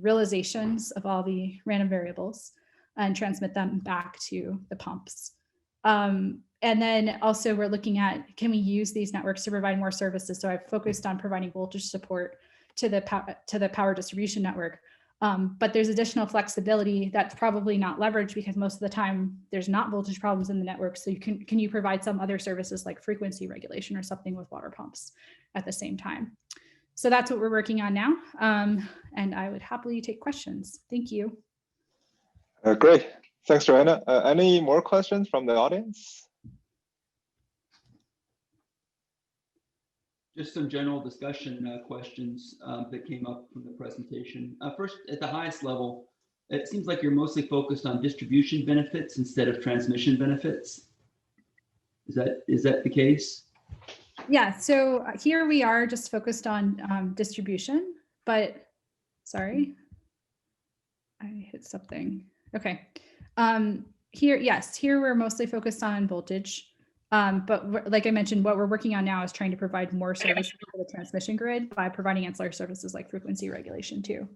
realizations of all the random variables and transmit them back to the pumps. And then also we're looking at, can we use these networks to provide more services? So I've focused on providing voltage support to the power distribution network. But there's additional flexibility that's probably not leveraged because most of the time there's not voltage problems in the network. So can you provide some other services like frequency regulation or something with water pumps at the same time? So that's what we're working on now. And I would happily take questions. Thank you. Great. Thanks, Johanna. Any more questions from the audience? Just some general discussion questions that came up from the presentation. First, at the highest level, it seems like you're mostly focused on distribution benefits instead of transmission benefits. Is that the case? Yeah, so here we are just focused on distribution, but sorry, I hit something. Okay, here we're mostly focused on voltage. But like I mentioned, what we're working on now is trying to provide more services for the transmission grid by providing ancillary services like frequency regulation too.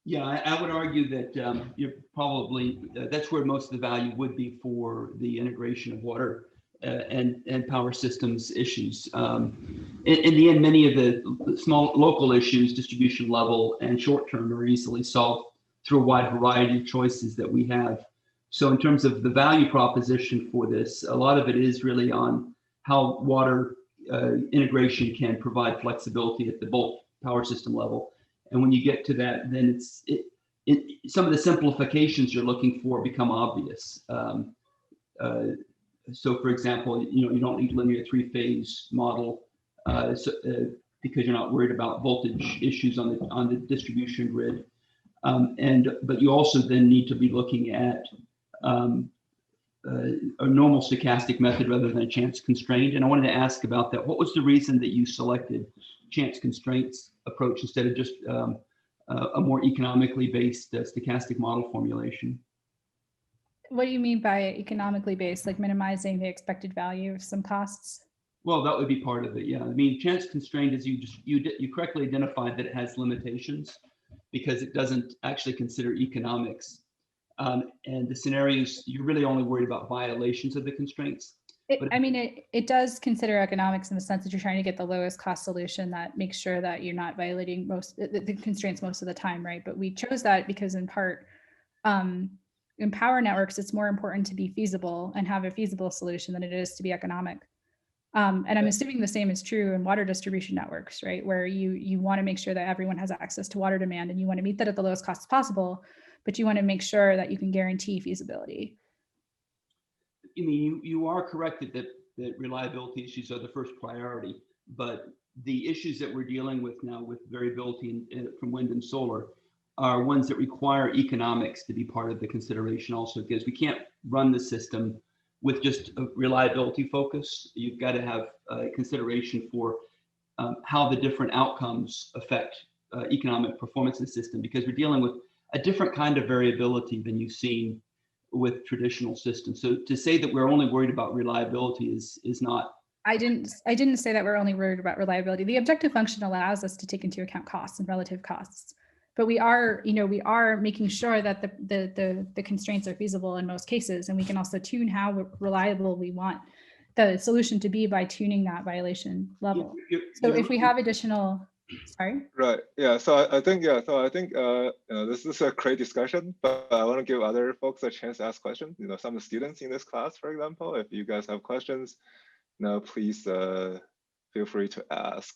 Yeah, I would argue that you're probably, that's where most of the value would be for the integration of water and power systems issues. In the end, many of the small local issues, distribution level and short term, are easily solved through a wide variety of choices that we have. So in terms of the value proposition for this, a lot of it is really on how water integration can provide flexibility at the bulk power system level. And when you get to that, then some of the simplifications you're looking for become obvious. So for example, you don't need linear three-phase model because you're not worried about voltage issues on the distribution grid. But you also then need to be looking at a normal stochastic method rather than a chance constraint. And I wanted to ask about that. What was the reason that you selected chance constraints approach instead of just a more economically based stochastic model formulation? What do you mean by economically based, like minimizing the expected value of some costs? Well, that would be part of it. Yeah, I mean, chance constraint is you correctly identified that it has limitations because it doesn't actually consider economics. And the scenarios, you're really only worried about violations of the constraints. It does consider economics in the sense that you're trying to get the lowest cost solution that makes sure that you're not violating the constraints most of the time, right? But we chose that because in part, in power networks, it's more important to be feasible and have a feasible solution than it is to be economic. And I'm assuming the same is true in water distribution networks, right? Where you want to make sure that everyone has access to water demand and you want to meet that at the lowest cost possible, but you want to make sure that you can guarantee feasibility. I mean, you are correct that reliability issues are the first priority, but the issues that we're dealing with now with variability from wind and solar are ones that require economics to be part of the consideration also, because we can't run the system with just a reliability focus. You've got to have consideration for how the different outcomes affect economic performance of the system, because we're dealing with a different kind of variability than you've seen with traditional systems. So to say that we're only worried about reliability is not. I didn't say that we're only worried about reliability. The objective function allows us to take into account costs and relative costs, but we are making sure that the constraints are feasible in most cases, and we can also tune how reliable we want the solution to be by tuning that violation level. So if we have additional. Sorry. Right. Yeah. So I think this is a great discussion, but I want to give other folks a chance to ask questions. Some of the students in this class, for example, if you guys have questions, please feel free to ask.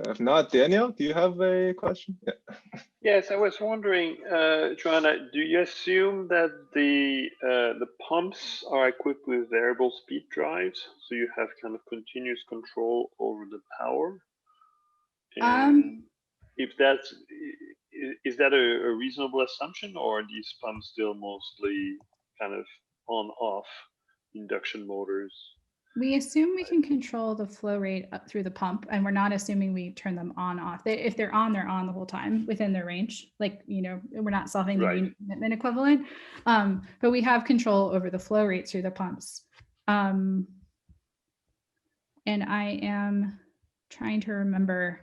If not, Daniel, do you have a question? Yeah. Yes, I was wondering, Johanna, do you assume that the pumps are equipped with variable speed drives, so you have kind of continuous control over the power? And if is that a reasonable assumption, or are these pumps still mostly kind of on-off induction motors? We assume we can control the flow rate up through the pump, and we're not assuming we turn them on off. If they're on the whole time within their range. Like, you know, we're not solving the unit commitment equivalent, but we have control over the flow rate through the pumps. And I am trying to remember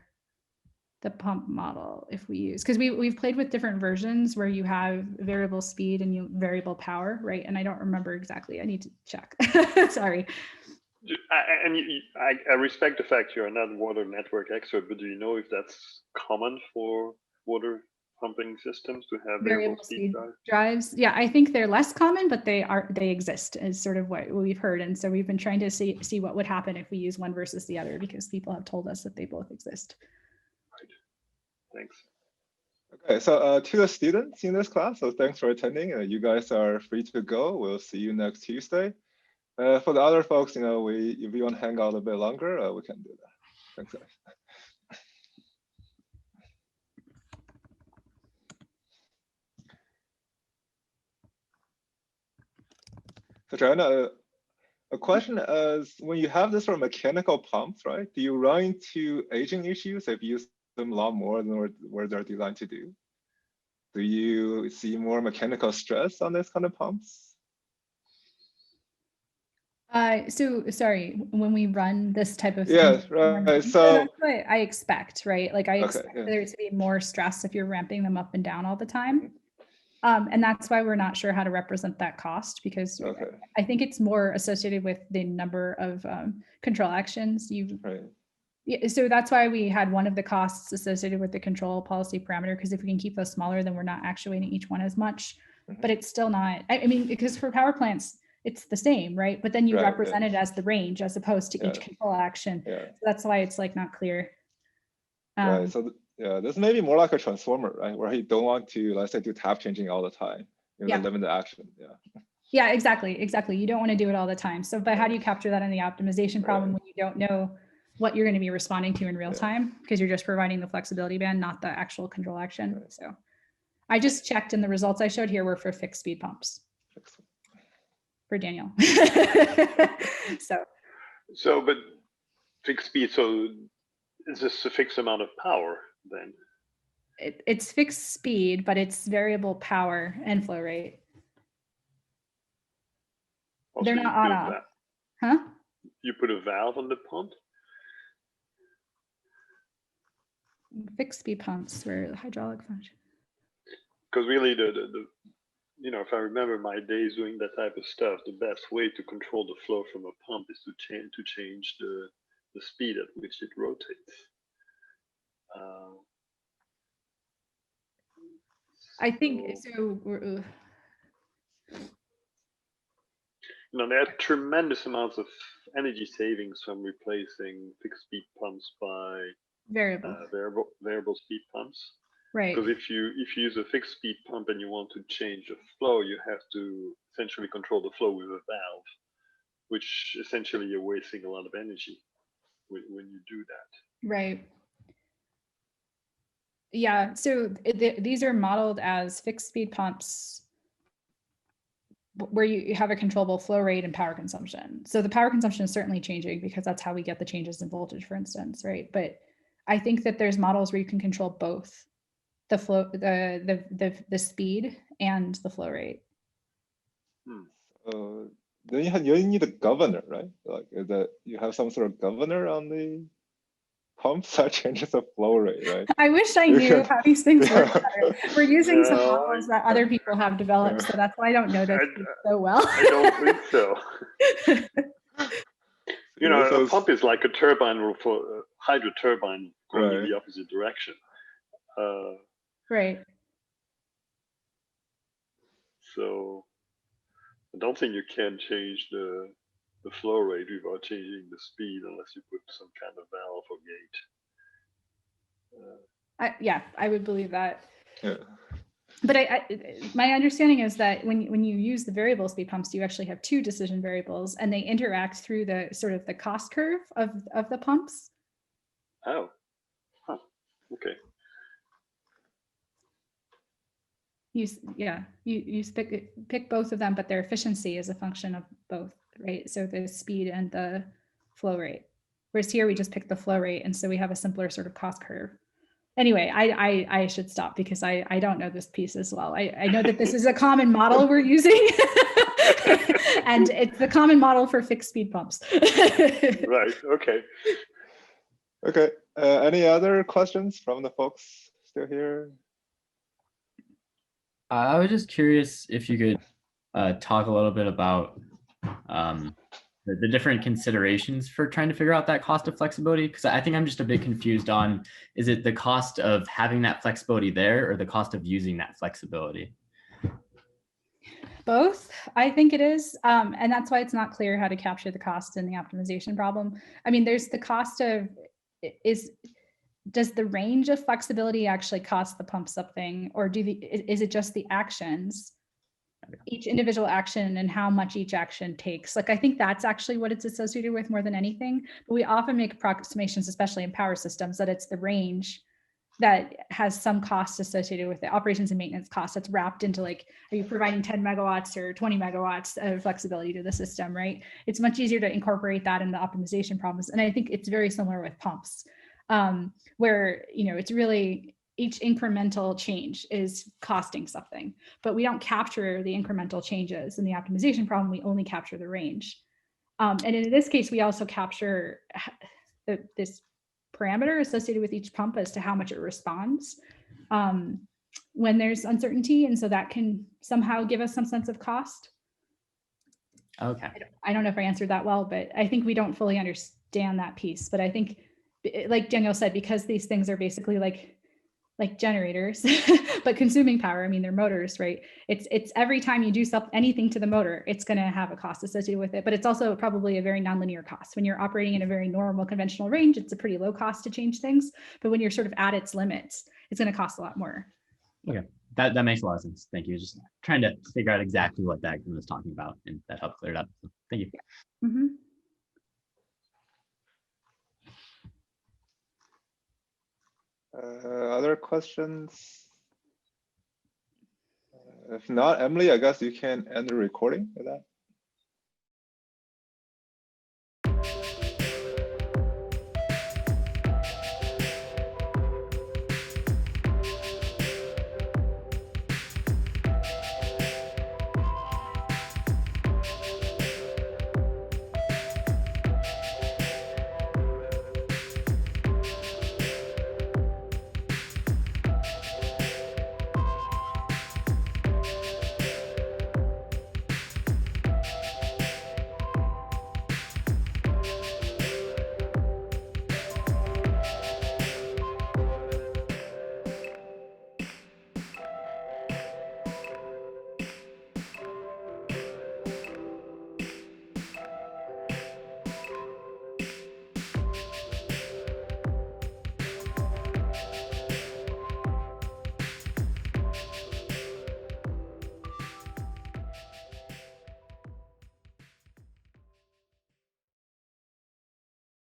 the pump model if we use, because we've played with different versions where you have variable speed and variable power, right? And I don't remember exactly. I need to check. Sorry. I respect the fact you're not a water network expert, but do you know if that's common for water pumping systems to have variable speed drives? Yeah, I think they're less common, but they exist, is sort of what we've heard. And so we've been trying to see what would happen if we use one versus the other, because people have told us that they both exist. Right. Thanks. Okay, so to the students in this class, so thanks for attending. You guys are free to go. We'll see you next Tuesday. For the other folks, you know, if you want to hang out a bit longer, we can do that. Thanks, guys. So Johanna, a question is, when you have this sort of mechanical pumps, right? Do you run into aging issues if you use them a lot more than where they're designed to do? Do you see more mechanical stress on this kind of pumps? So sorry, when we run this type of thing, right. So that's what I expect, right? Like I expect there to be more stress if you're ramping them up and down all the time. And that's why we're not sure how to represent that cost, because I think it's more associated with the number of control actions so that's why we had one of the costs associated with the control policy parameter, because if we can keep those smaller, then we're not actuating each one as much. But it's still not, I mean, because for power plants, it's the same, right? But then you represent it as the range as opposed to each control action. So that's why it's like not clear. Right. So this may be more like a transformer, right? Where you don't want to, let's say, do tap changing all the time. You limit the action. Yeah, exactly. You don't want to do it all the time. So, but how do you capture that in the optimization problem when you don't know what you're going to be responding to in real time? Because you're just providing the flexibility band, not the actual control action. So I just checked, and the results I showed here were for fixed speed pumps. For Daniel. So, but fixed speed, so is this a fixed amount of power then? It's fixed speed, but it's variable power and flow rate. Also, they're not on off. Huh? You put a valve on the pump? Fixed speed pumps were hydraulic function. Because really the you know, if I remember my days doing that type of stuff, the best way to control the flow from a pump is to change the speed at which it rotates. I think so. You know, there are tremendous amounts of energy savings from replacing fixed speed pumps by variable speed pumps. Right. Because if you use a fixed speed pump and you want to change the flow, you have to essentially control the flow with a valve, which essentially you're wasting a lot of energy when you do that. Right. Yeah. So these are modeled as fixed speed pumps where you have a controllable flow rate and power consumption. So the power consumption is certainly changing because that's how we get the changes in voltage, for instance, right? But I think that there's models where you can control both the flow, the speed and the flow rate. Then you need a governor, right? Like that you have some sort of governor on the pumps that changes the flow rate, right? I wish I knew how these things work better. We're using some models that other people have developed, so that's why I don't know this so well. I don't think so. You know, a pump is like a turbine for a hydro turbine going in the opposite direction. Right. So I don't think you can change the flow rate without changing the speed unless you put some kind of valve or gate. I would believe that. Yeah. But my understanding is that when you use the variable speed pumps, you actually have two decision variables, and they interact through the sort of the cost curve of the pumps. Oh, huh. Okay. you pick both of them, but their efficiency is a function of both, right? So the speed and the flow rate. Whereas here we just pick the flow rate, and so we have a simpler sort of cost curve. Anyway, I should stop because I don't know this piece as well. I know that this is a common model we're using, and it's the common model for fixed speed pumps. Right. Okay. Okay. Any other questions from the folks still here? I was just curious if you could talk a little bit about the different considerations for trying to figure out that cost of flexibility, because I think I'm just a bit confused on, is it the cost of having that flexibility there or the cost of using that flexibility? Both, I think it is. And that's why it's not clear how to capture the cost in the optimization problem. I mean, there's the cost of, does the range of flexibility actually cost the pump something, or is it just the actions, each individual action and how much each action takes? Like, I think that's actually what it's associated with more than anything. But we often make approximations, especially in power systems, that it's the range that has some cost associated with it, operations and maintenance costs that's wrapped into, like, are you providing 10 megawatts or 20 megawatts of flexibility to the system, right? It's much easier to incorporate that in the optimization problems. And I think it's very similar with pumps, where, it's really each incremental change is costing something, but we don't capture the incremental changes in the optimization problem. We only capture the range. And in this case, we also capture this parameter associated with each pump as to how much it responds when there's uncertainty. And so that can somehow give us some sense of cost. Okay. I don't know if I answered that well, but I think we don't fully understand that piece. But I think, like Daniel said, because these things are basically like generators, but consuming power, I mean, they're motors, right? It's every time you do anything to the motor, it's going to have a cost associated with it, but it's also probably a very nonlinear cost. When you're operating in a very normal conventional range, it's a pretty low cost to change things. But when you're sort of at its limits, it's going to cost a lot more. Okay, that makes a lot of sense. Thank you. Just trying to figure out exactly what that was talking about, and that helped clear it up. So thank you. Mm-hmm. Other questions? If not, Emily, I guess you can end the recording with that.